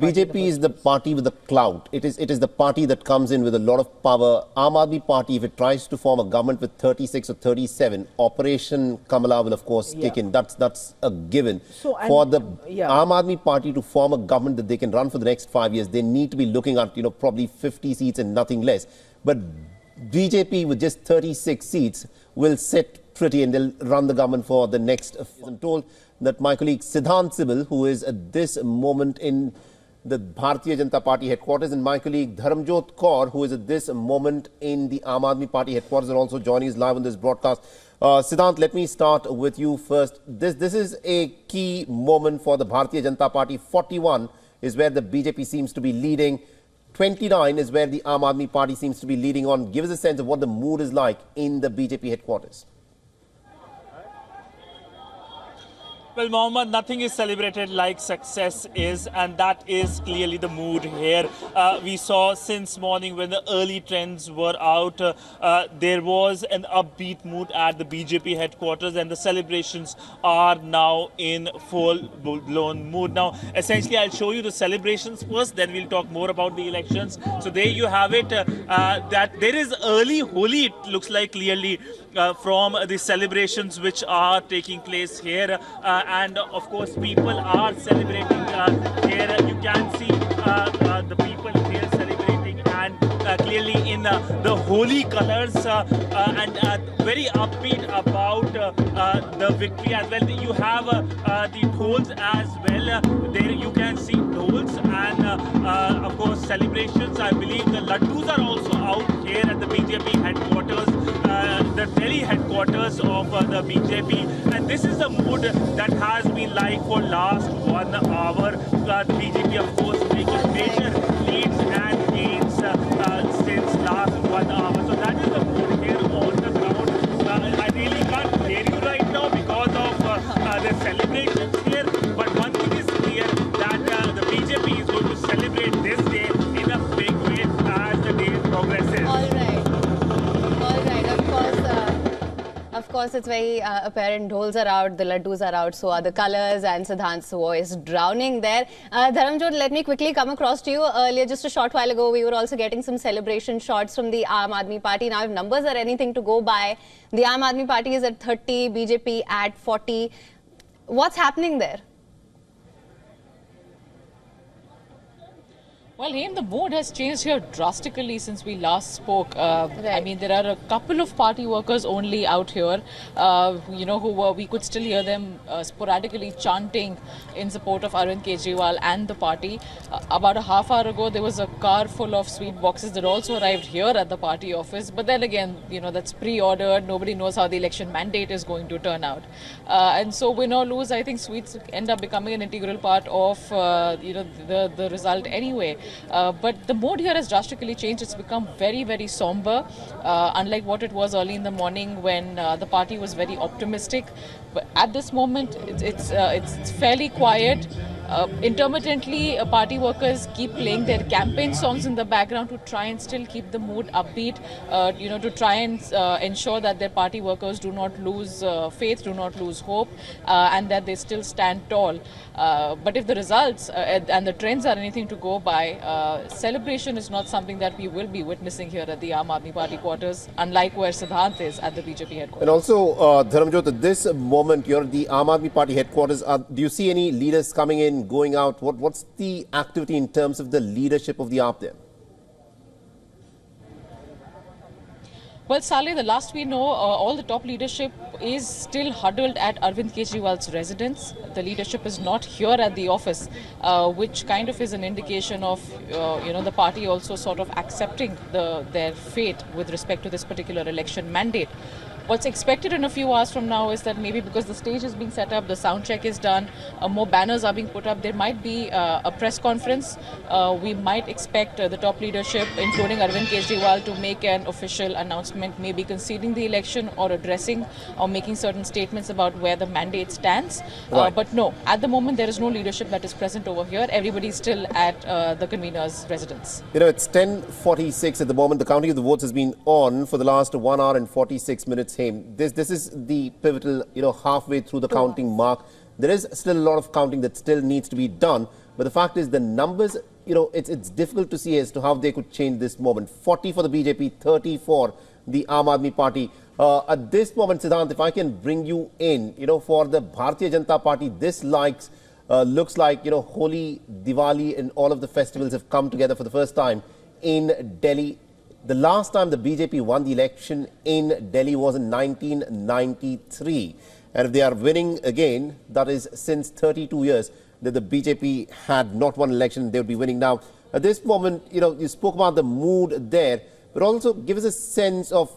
BJP is the party with the clout. It is the party that comes in with a lot of power. Aam Aadmi Party, if it tries to form a government with 36 or 37, Operation Kamala will of course kick in. That's a given. So, for the Aam Aadmi Party to form a government that they can run for the next 5 years, they need to be looking at, probably 50 seats and nothing less. But BJP with just 36 seats will sit pretty and they'll run the government for the next. I'm told that my colleague Siddhant Sibil, who is at this moment in the Bharatiya Janata Party headquarters, and my colleague Dharamjot Kaur, who is at this moment in the Aam Aadmi Party headquarters, are also joining us live on this broadcast. Siddhant, let me start with you first. This is a key moment for the Bharatiya Janata Party. 41 is where the BJP seems to be leading. 29 is where the Aam Aadmi Party seems to be leading on. Give us a sense of what the mood is like in the BJP headquarters. Well, Mohammed, nothing is celebrated like success is, and that is clearly the mood here. We saw since morning when the early trends were out, there was an upbeat mood at the BJP headquarters, and the celebrations are now in full-blown mood. Now, essentially, I'll show you the celebrations first, then we'll talk more about the elections. So there you have it, that there is early Holi, it looks like clearly, from the celebrations which are taking place here. And of course, people are celebrating here. You can see the people here celebrating, and clearly in the holy colors, and very upbeat about the victory as well. You have the dhols as well. There you can see dhols and of course celebrations. I believe the laddus are also out here at the BJP headquarters, the Delhi headquarters of the BJP, and this is the mood that has been like for last 1 hour. The BJP, of course, making major leads and gains since last 1 hour. So that is the mood here on the ground. I really can't hear you right now because of the celebrations here. But one thing is clear, that the BJP is going to celebrate this day in a big way as the day progresses. All right. Of course, it's very apparent. Dhols are out, the laddus are out, so are the colors, and Siddhant's voice drowning there. Dharamjot, let me quickly come across to you. Earlier, just a short while ago, we were also getting some celebration shots from the Aam Aadmi Party. Now, if numbers are anything to go by, the Aam Aadmi Party is at 30, BJP at 40. What's happening there? Well, Haim, the mood has changed here drastically since we last spoke. Right. I mean, there are a couple of party workers only out here, we could still hear them sporadically chanting in support of Arvind Kejriwal and the party. About a half hour ago, there was a car full of sweet boxes that also arrived here at the party office. But then again, that's pre-ordered. Nobody knows how the election mandate is going to turn out. And so win or lose, I think sweets end up becoming an integral part of, the result anyway. But the mood here has drastically changed. It's become very, very somber, unlike what it was early in the morning when the party was very optimistic. But at this moment, it's fairly quiet. Intermittently, party workers keep playing their campaign songs in the background to try and still keep the mood upbeat, to try and ensure that their party workers do not lose faith, do not lose hope, and that they still stand tall. But if the results and the trends are anything to go by, celebration is not something that we will be witnessing here at the Aam Aadmi Party quarters, unlike where Siddhant is at the BJP headquarters. And also, Dharamjot, at this moment, you're at the Aam Aadmi Party headquarters. Do you see any leaders coming in, going out? What's the activity in terms of the leadership of the AAP there? Well, Saleh, the last we know, all the top leadership is still huddled at Arvind Kejriwal's residence. The leadership is not here at the office, which kind of is an indication of, the party also sort of accepting their fate with respect to this particular election mandate. What's expected in a few hours from now is that maybe because the stage is being set up, the sound check is done, more banners are being put up, there might be a press conference. We might expect the top leadership, including Arvind Kejriwal, to make an official announcement, maybe conceding the election or addressing or making certain statements about where the mandate stands. Right. But no, at the moment there is no leadership that is present over here. Everybody is still at the convener's residence. It's 10:46 at the moment. The counting of the votes has been on for the last 1 hour and 46 minutes. This is the pivotal, halfway through the counting mark. There is still a lot of counting that still needs to be done. But the fact is the numbers, it's difficult to see as to how they could change this moment. 40 for the BJP, 30 for the Aam Aadmi Party. At this moment, Siddhant, if I can bring you in, for the Bharatiya Janata Party, this looks like, Holi, Diwali and all of the festivals have come together for the first time in Delhi. The last time the BJP won the election in Delhi was in 1993. And if they are winning again, that is since 32 years that the BJP had not won an election, they would be winning now. At this moment, you spoke about the mood there, but also give us a sense of,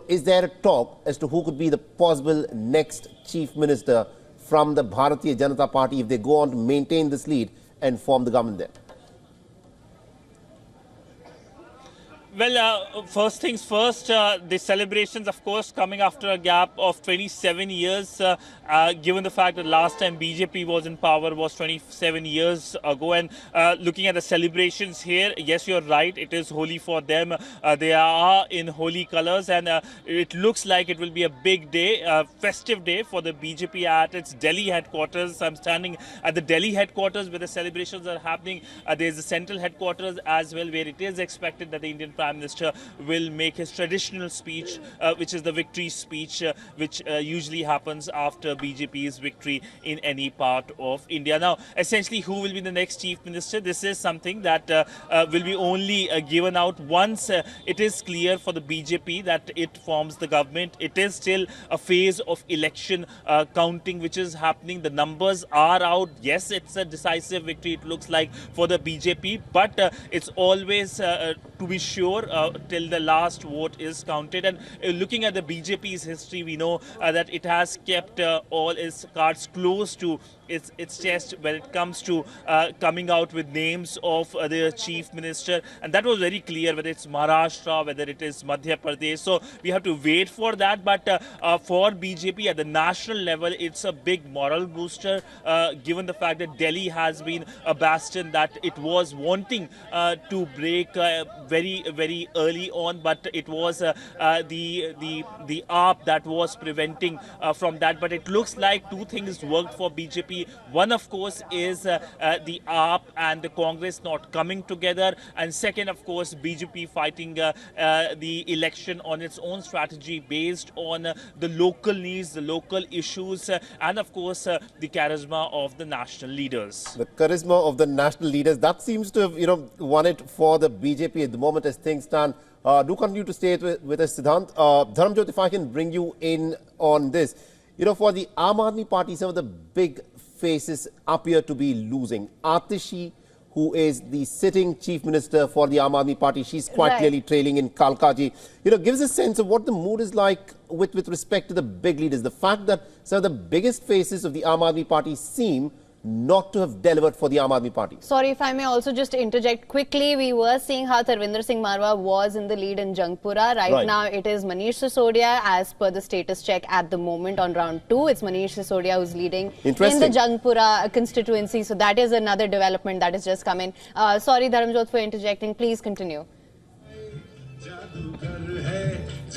is there a talk as to who could be the possible next chief minister from the Bharatiya Janata Party if they go on to maintain this lead and form the government there? Well, first things first, the celebrations, of course, coming after a gap of 27 years, given the fact that last time BJP was in power was 27 years ago. And looking at the celebrations here, yes, you're right, it is Holi for them. They are in Holi colors, and it looks like it will be a big day, festive day for the BJP at its Delhi headquarters. I'm standing at the Delhi headquarters where the celebrations are happening. There's the central headquarters as well, where it is expected that the Indian Prime Minister will make his traditional speech, which is the victory speech, which usually happens after BJP's victory in any part of India. Now, essentially, who will be the next Chief Minister? This is something that will be only given out once it is clear for the BJP that it forms the government. It is still a phase of election counting which is happening. The numbers are out. Yes, it's a decisive victory, it looks like, for the BJP, but it's always to be sure till the last vote is counted. And looking at the BJP's history, we know that it has kept all its cards close to its chest when it comes to coming out with names of the chief minister, and that was very clear, whether it's Maharashtra, whether it is Madhya Pradesh. So we have to wait for that, but for BJP at the national level, it's a big moral booster, given the fact that Delhi has been a bastion that it was wanting to break very early on, but it was the AAP that was preventing from that. But it looks like two things worked for BJP. One, of course, is the AAP and the Congress not coming together, and second, of course, BJP fighting the election on its own strategy based on the local needs, the local issues, and of course the charisma of the national leaders. The charisma of the national leaders, that seems to have won it for the BJP at the moment as things stand. Do continue to stay with us, Siddhant. Dharamjot, if I can bring you in on this. For the Aam Aadmi Party, some of the big faces appear to be losing. Atishi, who is the sitting chief minister for the Aam Aadmi Party, she's quite clearly trailing in Kalkaji. Gives a sense of what the mood is like with respect to the big leaders. The fact that some of the biggest faces of the Aam Aadmi Party seem not to have delivered for the Aam Aadmi Party. Sorry, if I may also just interject quickly, we were seeing how Tarvinder Singh Marwa was in the lead in Jangpura. Right now, it is Manish Sisodia as per the status check at the moment on round 2. It's Manish Sisodia who's leading in the Jangpura constituency. So that is another development that has just come in. Sorry, Dharamjot, for interjecting. Please continue.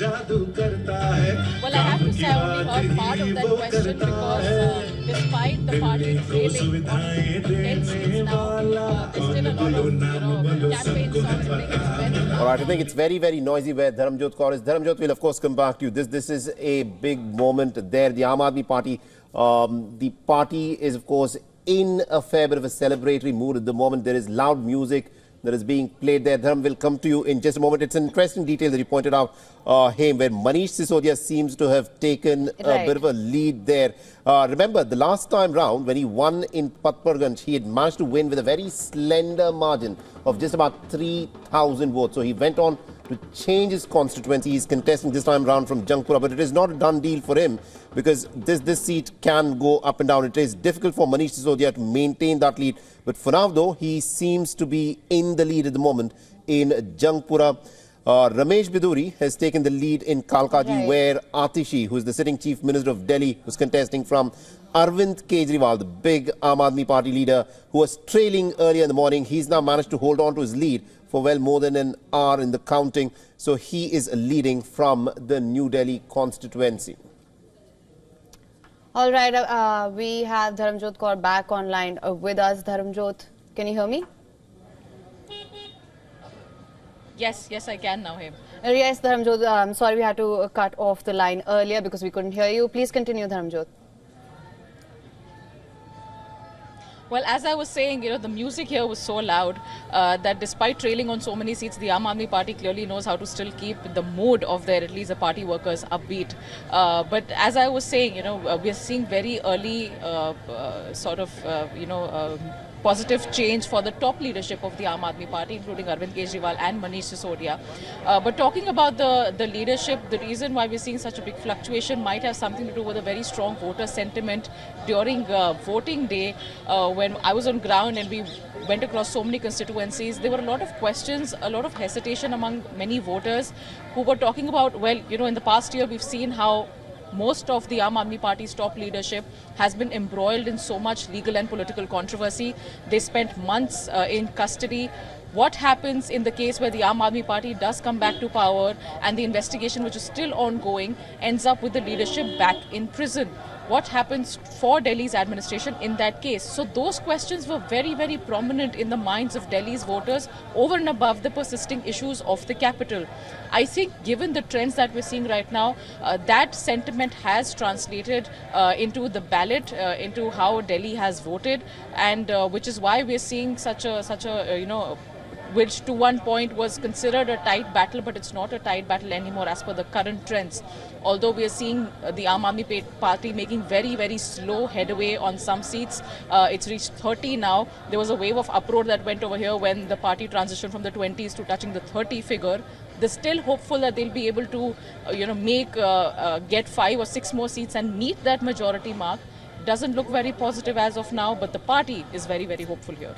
Well, I have to say I only heard part of that question because despite the party trailing on its it's now there's still a lot of campaign songs being experimented. All right, I think it's very noisy where Dharamjot Kaur is. Dharamjot will of course come back to you. This is a big moment there. The Aam Aadmi Party, the party is of course in a fair bit of a celebratory mood at the moment. There is loud music that is being played there. Dharam will come to you in just a moment. It's an interesting detail that you pointed out, Haim, where Manish Sisodia seems to have taken a bit of a lead there. Remember, the last time round, when he won in Patparganj, he had managed to win with a very slender margin of just about 3,000 votes. So he went on to change his constituency. He's contesting this time round from Jangpura, but it is not a done deal for him because this seat can go up and down. It is difficult for Manish Sisodia to maintain that lead. But for now, though, he seems to be in the lead at the moment in Jangpura. Ramesh Biduri has taken the lead in Kalkaji, where Atishi, who is the sitting chief minister of Delhi, was contesting from Arvind Kejriwal, the big Aam Aadmi Party leader, who was trailing earlier in the morning. He's now managed to hold on to his lead for well more than an hour in the counting. So he is leading from the New Delhi constituency. All right, we have Dharamjot Kaur back online with us. Dharamjot, can you hear me? Yes, I can now, him. Yes, Dharamjot, I'm sorry we had to cut off the line earlier because we couldn't hear you. Please continue, Dharamjot. Well, as I was saying, the music here was so loud that despite trailing on so many seats, the Aam Aadmi Party clearly knows how to still keep the mood of their, at least the party workers, upbeat. But as I was saying, we are seeing very early positive change for the top leadership of the Aam Aadmi Party, including Arvind Kejriwal and Manish Sisodia. But talking about the leadership, the reason why we're seeing such a big fluctuation might have something to do with a very strong voter sentiment during voting day. When I was on ground and we went across so many constituencies, there were a lot of questions, a lot of hesitation among many voters who were talking about, well, in the past year we've seen how most of the Aam Aadmi Party's top leadership has been embroiled in so much legal and political controversy. They spent months in custody. What happens in the case where the Aam Aadmi Party does come back to power and the investigation, which is still ongoing, ends up with the leadership back in prison? What happens for Delhi's administration in that case? So those questions were very, very prominent in the minds of Delhi's voters over and above the persisting issues of the capital. I think given the trends that we're seeing right now, that sentiment has translated into the ballot, into how Delhi has voted, and which is why we're seeing such a which to one point was considered a tight battle, but it's not a tight battle anymore as per the current trends. Although we are seeing the Aam Aadmi Party making very, very slow headway on some seats. It's reached 30 now. There was a wave of uproar that went over here when the party transitioned from the 20s to touching the 30 figure. They're still hopeful that they'll be able to, get 5 or 6 more seats and meet that majority mark. Doesn't look very positive as of now, but the party is very, very hopeful here.